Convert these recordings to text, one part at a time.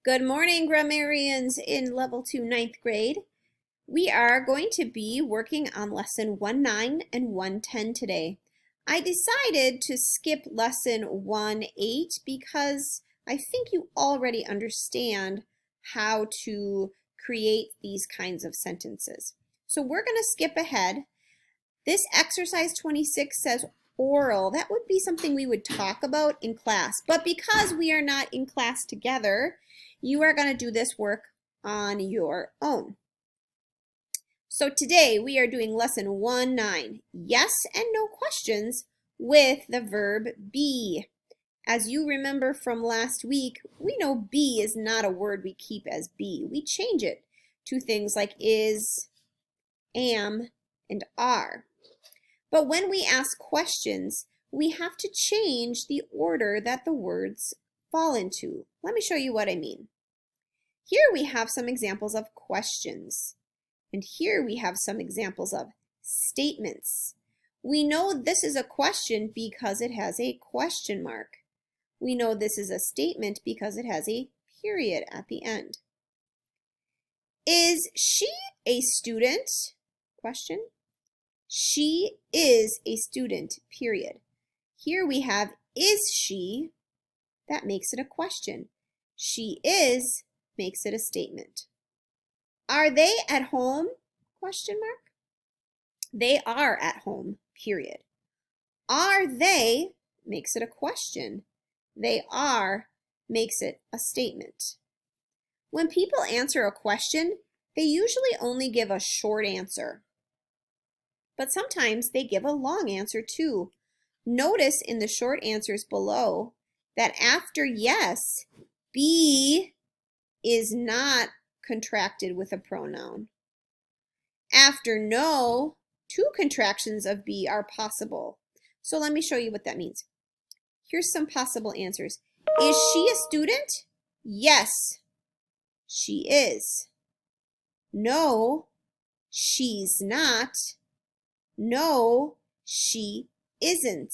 Good morning, grammarians in Level 2 ninth grade. We are going to be working on Lesson 1.9 and 1.10 today. I decided to skip Lesson 1.8 because I think you already understand how to create these kinds of sentences. So we're going to skip ahead. This exercise 26 says oral. That would be something we would talk about in class. But because we are not in class together, you are going to do this work on your own. So today we are doing lesson 1.9, yes and no questions with the verb be. As you remember from last week, we know be is not a word we keep as be. We change it to things like is, am, and are. But when we ask questions, we have to change the order that the words fall into. Let me show you what I mean. Here we have some examples of questions, and here we have some examples of statements. We know this is a question because it has a question mark. We know this is a statement because it has a period at the end. Is she a student? Question. She is a student, period. Here we have is she, that makes it a question. She is makes it a statement. Are they at home? Question mark. They are at home, period. Are they makes it a question. They are makes it a statement. When people answer a question, they usually only give a short answer. But sometimes they give a long answer too. Notice in the short answers below that after yes, be is not contracted with a pronoun. After no, two contractions of be are possible. So let me show you what that means. Here's some possible answers. Is she a student? Yes, she is. No, she's not. No, she isn't.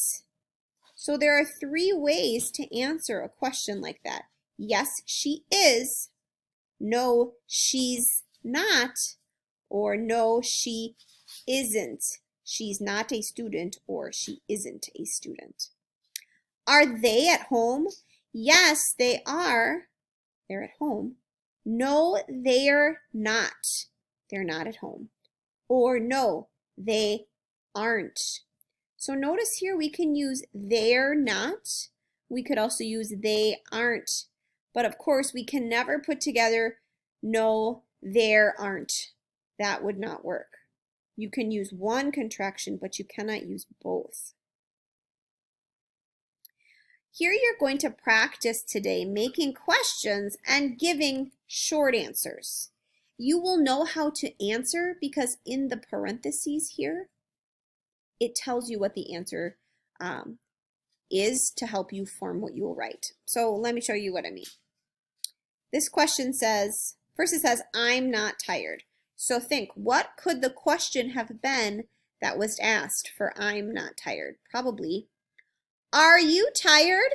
So there are three ways to answer a question like that. Yes, she is. No, she's not. Or no, she isn't. She's not a student, or she isn't a student. Are they at home? Yes, they are. They're at home. No, they're not. They're not at home. Or no, they aren't. So notice here we can use they're not. We could also use they aren't. But of course, we can never put together no, there aren't. That would not work. You can use one contraction, but you cannot use both. Here you're going to practice today making questions and giving short answers. You will know how to answer because in the parentheses here, it tells you what the answer is to help you form what you will write. So let me show you what I mean. This question says, first it says, I'm not tired. So think, what could the question have been that was asked for I'm not tired? Probably, are you tired?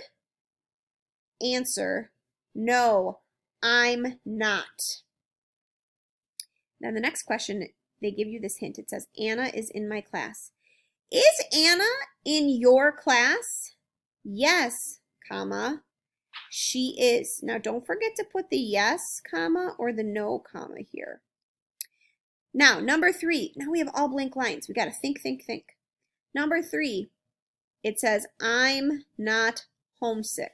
Answer, no, I'm not. Then the next question, they give you this hint. It says, Anna is in my class. Is Anna in your class? Yes, comma, she is. Now don't forget to put the yes, comma, or the no, comma here. Now, number 3. Now we have all blank lines. We got to think, think, think. Number 3, it says, I'm not homesick.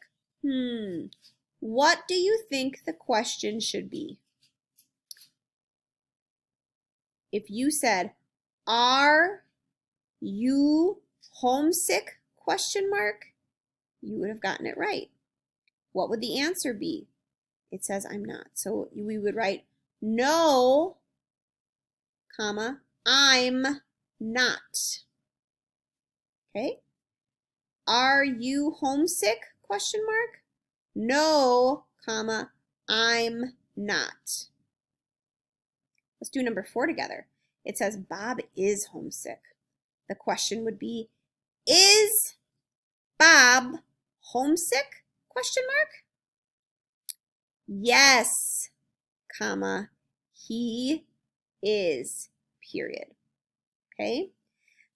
What do you think the question should be? If you said, are you homesick? Question mark, you would have gotten it right. What would the answer be? It says, I'm not. So we would write, no, comma, I'm not. Okay? Are you homesick? Question mark. No, comma, I'm not. Let's do number 4 together. It says Bob is homesick. The question would be, is Bob homesick? Question mark. Yes, comma, he is, period. Okay?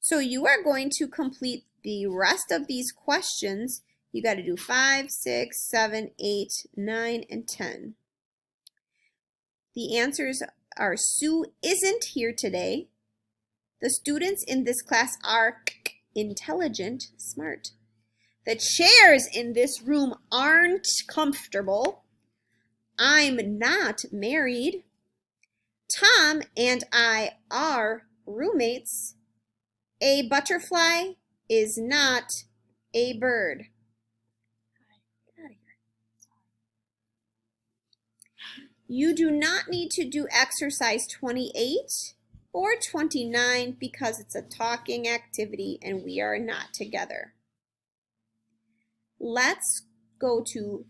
So you are going to complete the rest of these questions. You got to do 5, 6, 7, 8, 9, and 10. The answers are Sue isn't here today. The students in this class are intelligent, smart. The chairs in this room aren't comfortable. I'm not married. Tom and I are roommates. A butterfly is not a bird. You do not need to do exercise 28 or 29 because it's a talking activity and we are not together. Let's go to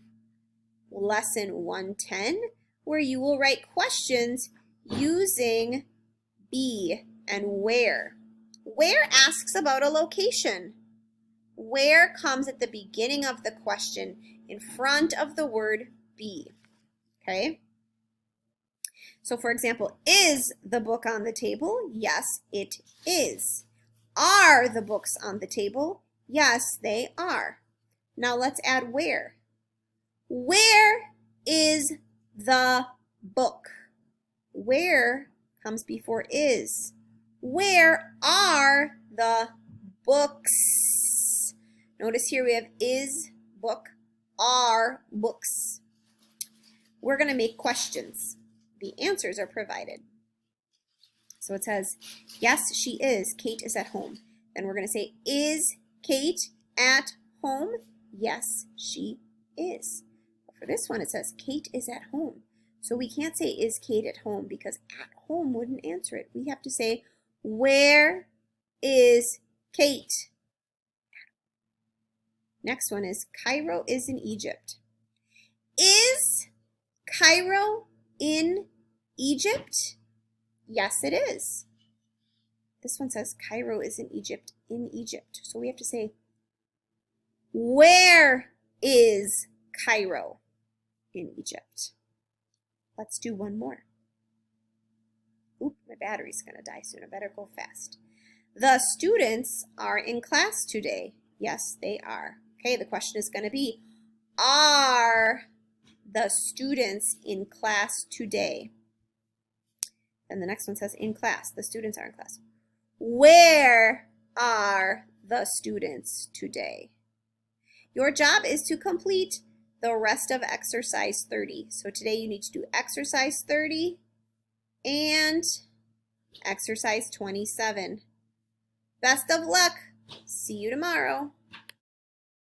lesson 110 where you will write questions using be and where. Where asks about a location. Where comes at the beginning of the question in front of the word be. Okay? So for example, is the book on the table? Yes, it is. Are the books on the table? Yes, they are. Now let's add where. Where is the book? Where comes before is. Where are the books? Notice here we have is, book, are, books. We're going to make questions. The answers are provided. So it says, yes, she is. Kate is at home. Then we're going to say, is Kate at home? Yes, she is. For this one, it says, Kate is at home. So we can't say, is Kate at home? Because at home wouldn't answer it. We have to say, where is Kate? Next one is, Cairo is in Egypt. Is Cairo in Egypt? Yes, it is. This one says Cairo is in Egypt, So we have to say, where is Cairo in Egypt? Let's do one more. Oop, my battery's going to die soon. I better go fast. The students are in class today. Yes, they are. Okay, the question is going to be, are the students in class today? Then the next one says in class. The students are in class. Where are the students today? Your job is to complete the rest of exercise 30. So today you need to do exercise 30 and exercise 27. Best of luck. See you tomorrow.